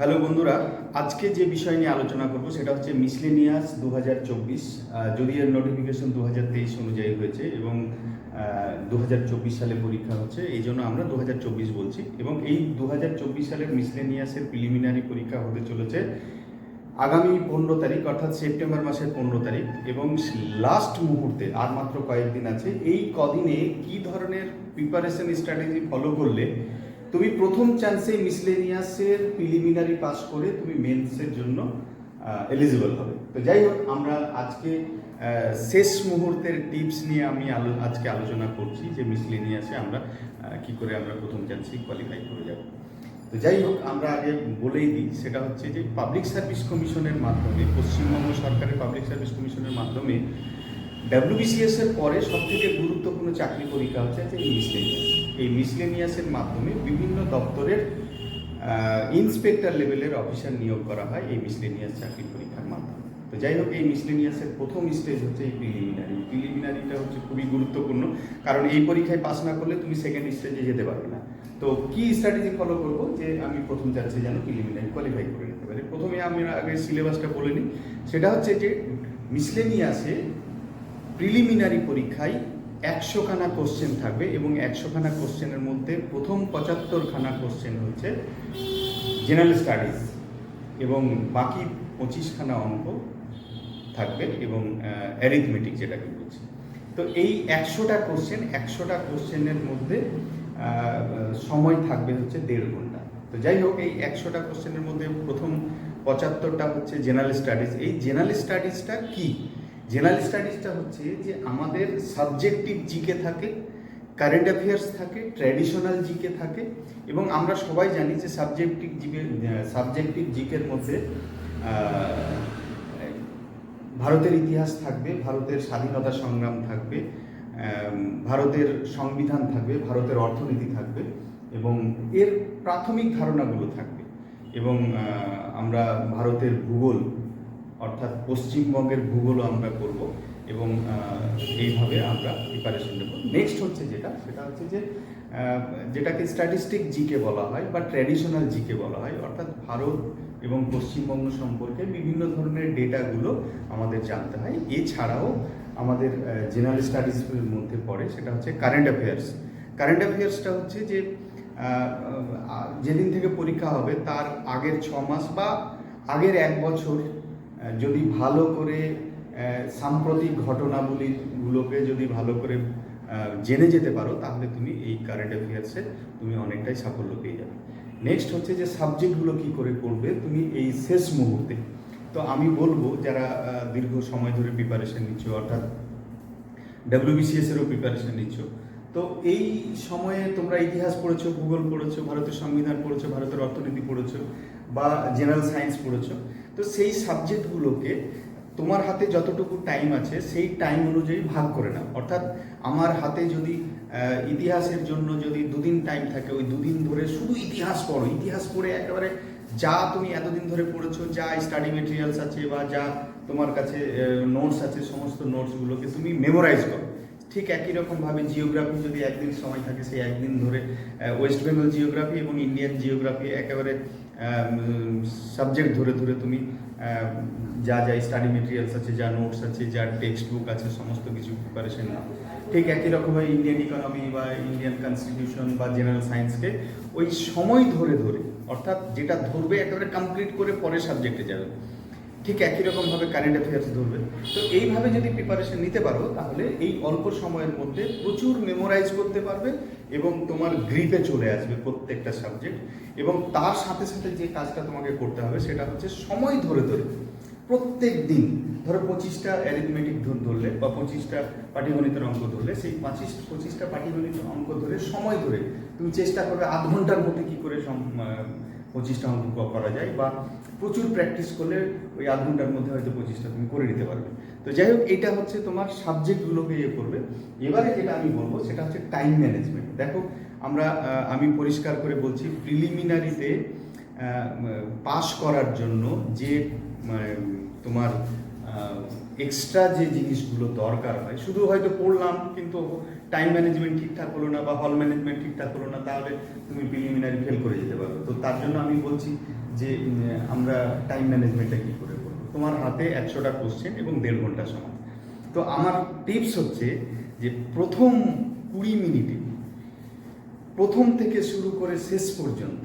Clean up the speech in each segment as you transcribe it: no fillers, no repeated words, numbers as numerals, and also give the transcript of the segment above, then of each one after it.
Hello বন্ধুরা, আজকে যে বিষয় নিয়ে আলোচনা করব সেটা হচ্ছে মিসলেনিয়াস 2024। যদি এর নোটিফিকেশন 2023 অনুযায়ী হয়েছে এবং 2024 সালে পরীক্ষা হচ্ছে, এই জন্য আমরা 2024 বলছি। এবং এই 2024 সালের মিসলেনিয়াসের প্রিলিমিনারি পরীক্ষা হতে চলেছে আগামী 15 তারিখ, অর্থাৎ সেপ্টেম্বর মাসের 15 তারিখ। এবং লাস্ট মুহূর্তে আর মাত্র কয়েকদিন আছে, এই কদিনে কি ধরনের প্রিপারেশন স্ট্র্যাটেজি ফলো করলে তুমি প্রথম চান্সে মিসলেনিয়াসের প্রিলিমিনারি পাস করে তুমি মেন্সের জন্য এলিজিবল হবে। তো যাই হোক, আমরা আজকে শেষ মুহূর্তের টিপস নিয়ে আমি আজকে আলোচনা করছি যে মিসলেনিয়াসে আমরা কি করে আমরা প্রথম চান্সেই কোয়ালিফাই করে যাব। তো যাই হোক, আমরা আগে বলেই দিই, সেটা হচ্ছে যে পাবলিক সার্ভিস কমিশনের মাধ্যমে, পশ্চিমবঙ্গ সরকারের পাবলিক সার্ভিস কমিশনের মাধ্যমে WBCS এর পরে সবথেকে গুরুত্বপূর্ণ চাকরি পরীক্ষা হচ্ছে যে মিসলেনিয়াস। এই মিসলেনিয়াসের মাধ্যমে বিভিন্ন দপ্তরের ইন্সপেক্টর লেভেলের অফিসার নিয়োগ করা হয় এই মিসলেনিয়াস চাকরি পরীক্ষার মাধ্যমে। তো যাই হোক, এই মিসলেনিয়াসের প্রথম স্টেজ হচ্ছে এই প্রিলিমিনারিটা হচ্ছে খুবই গুরুত্বপূর্ণ, কারণ এই পরীক্ষায় পাস না করলে তুমি সেকেন্ড স্টেজে যেতে পারবে না। তো কি স্ট্র্যাটেজি ফলো করবো যে আমি প্রথম চান্সে যেন প্রিলিমিনারি কোয়ালিফাই করে নিতে পারি। প্রথমে আমি আগে সিলেবাসটা বলে নিই। সেটা হচ্ছে যে মিসলেনিয়াসে প্রিলিমিনারি পরীক্ষায় 100খানা কোশ্চেন থাকবে এবং 100খানা কোশ্চেনের মধ্যে প্রথম 75খানা কোশ্চেন হচ্ছে জেনারেল স্টাডিজ এবং বাকি 25খানা অঙ্ক থাকবে এবং অ্যারিথমেটিক যেটাকে বলছি। তো এই 100টা কোশ্চেনের মধ্যে সময় থাকবে হচ্ছে 1.5 ঘন্টা। তো যাই হোক, এই 100টা কোশ্চেনের মধ্যে প্রথম 75টা হচ্ছে জেনারেল স্টাডিজ। এই জেনারেল স্টাডিজটা কি? জেনারেল স্টাডিজটা হচ্ছে যে আমাদের সাবজেক্টিভ জিকে থাকে, কারেন্ট অ্যাফেয়ার্স থাকে, ট্র্যাডিশনাল জিকে থাকে। এবং আমরা সবাই জানি যে সাবজেক্টিভ জিকের মধ্যে ভারতের ইতিহাস থাকবে, ভারতের স্বাধীনতা সংগ্রাম থাকবে, ভারতের সংবিধান থাকবে, ভারতের অর্থনীতি থাকবে এবং এর প্রাথমিক ধারণাগুলো থাকবে। এবং আমরা ভারতের ভূগোল, অর্থাৎ পশ্চিমবঙ্গের ভূগোলও আমরা করব এবং এইভাবে আমরা প্রিপারেশন নেব। নেক্সট হচ্ছে সেটা হচ্ছে যে যেটাকে স্ট্যাটিস্টিক জিকে বলা হয় বা ট্র্যাডিশনাল জিকে বলা হয়, অর্থাৎ ভারত এবং পশ্চিমবঙ্গ সম্পর্কে বিভিন্ন ধরনের ডেটাগুলো আমাদের জানতে হয়। এছাড়াও আমাদের জেনারেল স্টাডিজের মধ্যে পড়ে সেটা হচ্ছে কারেন্ট অ্যাফেয়ার্স। কারেন্ট অ্যাফেয়ার্সটা হচ্ছে যে যেদিন থেকে পরীক্ষা হবে তার আগের 6 মাস বা আগের 1 বছর যদি ভালো করে সাম্প্রতিক ঘটনাগুলোকে যদি ভালো করে জেনে যেতে পারো, তাহলে তুমি এই কারেন্ট অ্যাফেয়ার্সে তুমি অনেকটাই সাফল্য পেয়ে যাবে। নেক্সট হচ্ছে যে সাবজেক্টগুলো কি করে করবে তুমি এই শেষ মুহূর্তে। তো আমি বলবো যারা দীর্ঘ সময় ধরে প্রিপারেশন নিচ্ছ, অর্থাৎ WBCS এরও প্রিপারেশন নিচ্ছ, তো এই সময়ে তোমরা ইতিহাস পড়েছো, ভূগোল পড়েছো, ভারতের সংবিধান পড়েছো, ভারতের অর্থনীতি পড়েছো বা জেনারেল সায়েন্স পড়েছো। তো সেই সাবজেক্টগুলোকে তোমার হাতে যতটুকু টাইম আছে সেই টাইম অনুযায়ী ভাগ করে নাও। অর্থাৎ আমার হাতে যদি ইতিহাসের জন্য যদি 2 দিন টাইম থাকে, ওই 2 দিন ধরে শুধু ইতিহাস পড়ো। ইতিহাস পড়ে একেবারে যা তুমি এতদিন ধরে পড়েছো, যা স্টাডি মেটেরিয়ালস আছে বা যা তোমার কাছে নোটস আছে, সমস্ত নোটসগুলোকে তুমি মেমোরাইজ করো। ঠিক একই রকমভাবে জিওগ্রাফি যদি একদিন সময় থাকে, সেই একদিন ধরে ওয়েস্ট বেঙ্গল জিওগ্রাফি এবং ইন্ডিয়ান জিওগ্রাফি একেবারে সাবজেক্ট ধরে ধরে তুমি যা যা স্টাডি মেটেরিয়ালস আছে, যা নোটস আছে, যা টেক্সট বুক আছে, সমস্ত কিছু প্রিপারেশন নাও। ঠিক একই রকমভাবে ইন্ডিয়ান ইকোনমি বা ইন্ডিয়ান কনস্টিটিউশন বা জেনারেল সায়েন্সকে ওই সময় ধরে ধরে, অর্থাৎ যেটা ধরবে একেবারে কমপ্লিট করে পরের সাবজেক্টে যাবে, ঠিক একই রকমভাবে কারেন্ট অ্যাফেয়ার্স ধরবে। তো এইভাবে যদি প্রিপারেশন নিতে পারো, তাহলে এই অল্প সময়ের মধ্যে প্রচুর মেমোরাইজ করতে পারবে এবং তোমার গ্রিপে চলে আসবে প্রত্যেকটা সাবজেক্ট। এবং তার সাথে সাথে যে কাজটা তোমাকে করতে হবে সেটা হচ্ছে সময় ধরে ধরে প্রত্যেক দিন, ধরো 25টা অ্যারিথমেটিক ধরলে বা 25টা পাটিগণিতের অঙ্ক ধরলে, সেই 25টা পাটিগণিত অঙ্ক ধরে সময় ধরে তুমি চেষ্টা করবে 1/2 ঘন্টার মধ্যে কী করে 25টা অঙ্ক করা যায়, বা প্রচুর প্র্যাকটিস করলে ওই 1/2 ঘন্টার মধ্যে হয়তো 25টা তুমি করে নিতে পারবে। তো যাই হোক, এটা হচ্ছে তোমার সাবজেক্টগুলোকে করবে। এবারে যেটা আমি বলবো সেটা হচ্ছে টাইম ম্যানেজমেন্ট। দেখো, আমি পরিষ্কার করে বলছি, প্রিলিমিনারিতে পাস করার জন্য যে তোমার এক্সট্রা যে জিনিসগুলো দরকার হয়, শুধু হয়তো পড়লাম কিন্তু টাইম ম্যানেজমেন্ট ঠিকঠাক হলো না বা হল ম্যানেজমেন্ট ঠিকঠাক হলো না, তাহলে তুমি প্রিলিমিনারি ফেল করে যেতে পারো। তো তার জন্য আমি বলছি যে আমরা টাইম ম্যানেজমেন্টটা কী করে করবো। তোমার হাতে 100টা কোশ্চেন এবং 1.5 ঘন্টা সময়। তো আমার টিপস হচ্ছে যে প্রথম 20 মিনিটে প্রথম থেকে শুরু করে শেষ পর্যন্ত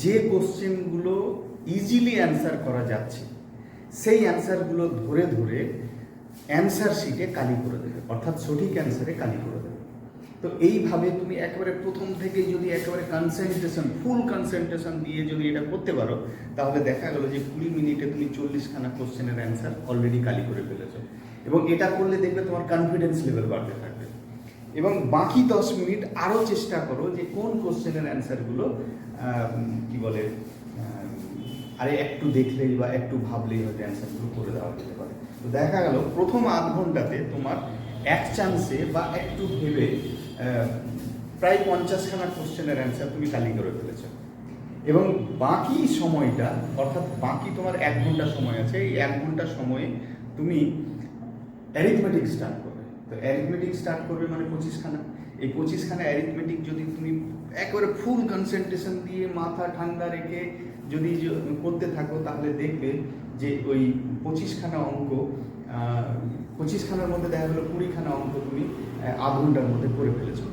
যে কোশ্চেনগুলো ইজিলি অ্যান্সার করা যাচ্ছে সেই অ্যান্সারগুলো ধরে ধরে অ্যান্সার শিটে কালি করে দেবে, অর্থাৎ সঠিক অ্যান্সারে কালি করে দেবে। তো এইভাবে তুমি একেবারে প্রথম থেকেই যদি একেবারে ফুল কনসেন্ট্রেশন দিয়ে যদি এটা করতে পারো, তাহলে দেখা গেল যে 20 মিনিটে তুমি 40খানা কোশ্চেনের অ্যান্সার অলরেডি কালি করে ফেলেছো। এবং এটা করলে দেখবে তোমার কনফিডেন্স লেভেল বাড়তে থাকবে। এবং বাকি 10 মিনিট আরও চেষ্টা করো যে কোন কোশ্চেনের অ্যান্সারগুলো কি বলে আরে একটু দেখলেই বা একটু ভাবলেই হয়তো অ্যান্সারগুলো করে দেওয়া যেতে পারে। তো দেখা গেল প্রথম আধ ঘন্টাতে তোমার এক চান্সে বা একটু ভেবে প্রায় 50খানা কোশ্চেনের অ্যান্সার তুমি কালি করে ফেলেছো। এবং বাকি সময়টা, অর্থাৎ বাকি তোমার 1 ঘন্টা সময় আছে, এই 1 ঘন্টা সময়ে তুমি অ্যারিথমেটিক স্টার্ট করবে। তো অ্যারিথমেটিক স্টার্ট করবে মানে 25খানা। এই 25খানা অ্যারিথমেটিক যদি তুমি একেবারে ফুল কনসেন্ট্রেশন দিয়ে মাথা ঠান্ডা রেখে যদি করতে থাকো, তাহলে দেখবে যে ওই 25খানা অঙ্ক 25খানার মধ্যে দেখা গেলো 20খানা অঙ্ক তুমি আধ ঘন্টার মধ্যে করে ফেলেছো।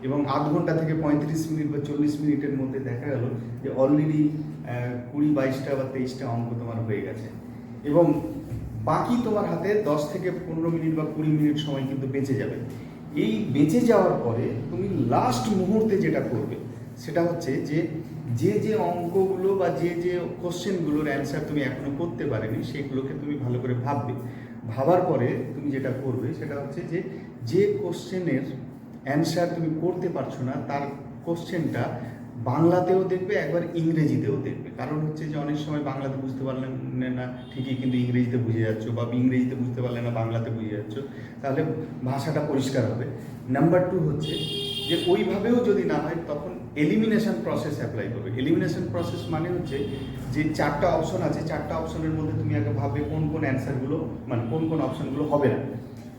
এবং আধ ঘন্টা থেকে 35 মিনিট বা 40 মিনিটের মধ্যে দেখা গেল যে অলরেডি 20, 22টা বা 23টা অঙ্ক তোমার হয়ে গেছে। এবং বাকি তোমার হাতে 10 থেকে 15 মিনিট বা 20 মিনিট সময় কিন্তু বেঁচে যাবে। এই বেঁচে যাওয়ার পরে তুমি লাস্ট মুহূর্তে যেটা করবে সেটা হচ্ছে যে অঙ্কগুলো বা যে কোশ্চেনগুলোর অ্যান্সার তুমি এখনো করতে পারেনি সেগুলোকে তুমি ভালো করে ভাববে। ভাবার পরে তুমি যেটা করবে সেটা হচ্ছে যে কোশ্চেনের অ্যান্সার তুমি করতে পারছো না তার কোশ্চেনটা বাংলাতেও দেখবে, একবার ইংরেজিতেও দেখবে। কারণ হচ্ছে যে অনেক সময় বাংলাতে বুঝতে পারলে না ঠিকই, কিন্তু ইংরেজিতে বুঝে যাচ্ছ, বা ইংরেজিতে বুঝতে পারলে না বাংলাতে বুঝে যাচ্ছ, তাহলে ভাষাটা পরিষ্কার হবে। নাম্বার 2 হচ্ছে যে ওইভাবেও যদি না হয় তখন এলিমিনেশন প্রসেস অ্যাপ্লাই করবে। এলিমিনেশন প্রসেস মানে হচ্ছে যে 4টা অপশন আছে, 4টা অপশনের মধ্যে তুমি আগে ভাববে কোন অ্যান্সারগুলো মানে কোন অপশনগুলো হবে না।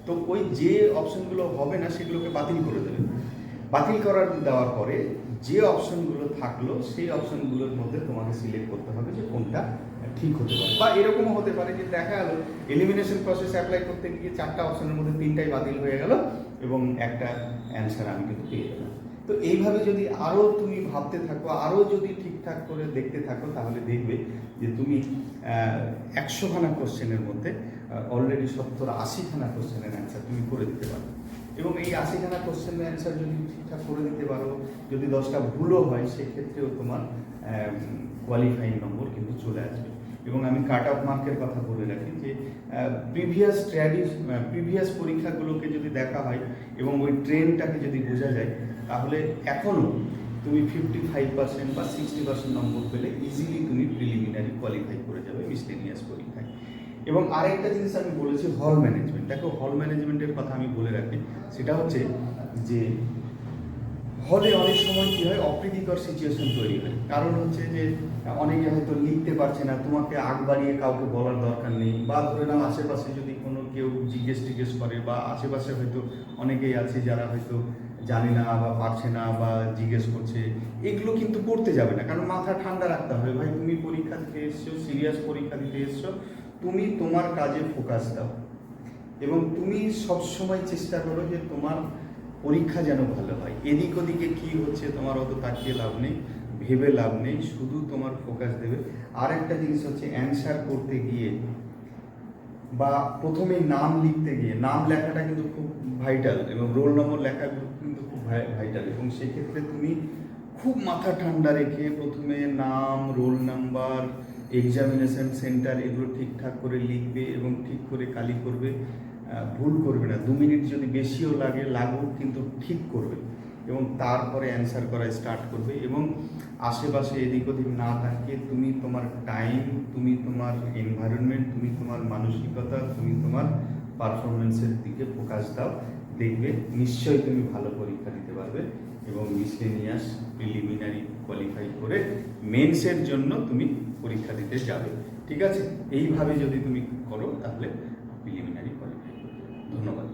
তো ওই যে অপশনগুলো হবে না সেগুলোকে বাতিল করে দেবে। বাতিল দেওয়ার পরে যে অপশনগুলো থাকলো সেই অপশনগুলোর মধ্যে তোমাকে সিলেক্ট করতে হবে যে কোনটা ঠিক হতে পারে। বা এরকমও হতে পারে যে দেখা গেল এলিমিনেশন প্রসেস অ্যাপ্লাই করতে গিয়ে 4টা অপশনের মধ্যে 3টাই বাতিল হয়ে গেল এবং একটা অ্যান্সার আমি কিন্তু পেয়ে গেলাম। তো এইভাবে যদি আরও তুমি ভাবতে থাকো, আরও যদি ঠিকঠাক করে দেখতে থাকো, তাহলে দেখবে যে তুমি 100খানা কোশ্চেনের মধ্যে অলরেডি 70-80খানা কোশ্চেনের অ্যান্সার তুমি করে দিতে পারো। এবং এই 80খানা কোশ্চেনের অ্যান্সার যদি ঠিকঠাক করে দিতে পারো, যদি 10টা ভুলও হয় সেক্ষেত্রেও তোমার কোয়ালিফাইং নম্বর কিন্তু চলে আসবে। এবং আমি কাট অফ মার্কের কথা বলে রাখি যে প্রিভিয়াস পরীক্ষাগুলোকে যদি দেখা হয় এবং ওই ট্রেনটাকে যদি বোঝা যায়, তাহলে এখনও তুমি 55% বা 60% নম্বর পেলে ইজিলি তুমি প্রিলিমিনারি কোয়ালিফাই করে যাবে মিসলেনিয়াস পরীক্ষায়। এবং আরেকটা জিনিস আমি বলেছি হল ম্যানেজমেন্ট। দেখো, হল ম্যানেজমেন্টের কথা আমি বলে রাখি, সেটা হচ্ছে যে হলে অনেক সময় কী হয়, অপ্রীতিকর সিচুয়েশন তৈরি হয়। কারণ হচ্ছে যে অনেকে হয়তো লিখতে পারছে না, তোমাকে আগ বাড়িয়ে কাউকে বলার দরকার নেই, বা ধরে নাও আশেপাশে যদি কেউ জিজ্ঞেস করে, বা আশেপাশে হয়তো অনেকেই আছে যারা হয়তো জানে না বা পারছে না বা জিজ্ঞেস করছে, এগুলো কিন্তু করতে যাবে না। কারণ মাথা ঠান্ডা রাখতে হবে। ভাই, তুমি পরীক্ষা দিতে এসছো, সিরিয়াস পরীক্ষা দিতে এসছো, তুমি তোমার কাজে ফোকাস দাও এবং তুমি সবসময় চেষ্টা করো যে তোমার পরীক্ষা যেন ভালো হয়। এদিক ওদিকে কী হচ্ছে তোমার অত তাকিয়ে লাভ নেই, ভেবে লাভ নেই, শুধু তোমার ফোকাস দেবে। আর একটা জিনিস হচ্ছে, অ্যান্সার করতে গিয়ে বা প্রথমে নাম লিখতে গিয়ে নাম লেখাটা কিন্তু খুব ভাইটাল, এবং রোল নম্বর লেখা কিন্তু খুব ভাইটাল। এবং সেক্ষেত্রে তুমি খুব মাথা ঠান্ডা রেখে প্রথমে নাম, রোল নাম্বার, এক্সামিনেশন সেন্টার এগুলো ঠিকঠাক করে লিখবে এবং ঠিক করে কালি করবে, ভুল করবে না। 2 মিনিট যদি বেশিও লাগুক কিন্তু ঠিক করবে এবং তারপরে অ্যান্সার করা স্টার্ট করবে। এবং আশেপাশে এদিক ওদিক না তাকিয়ে তুমি তোমার টাইম, তুমি তোমার এনভায়রনমেন্ট, তুমি তোমার মানসিকতা, তুমি তোমার পারফরমেন্সের দিকে ফোকাস দাও। দেখবে নিশ্চয়ই তুমি ভালো পরীক্ষা দিতে পারবে এবং মিসলেনিয়াস প্রিলিমিনারি কোয়ালিফাই করে মেন্সের জন্য তুমি পরীক্ষা দিতে যাবে। ঠিক আছে, এইভাবে যদি তুমি করো তাহলে প্রিলিমিনারি কোয়ালিফাই করবে। ধন্যবাদ।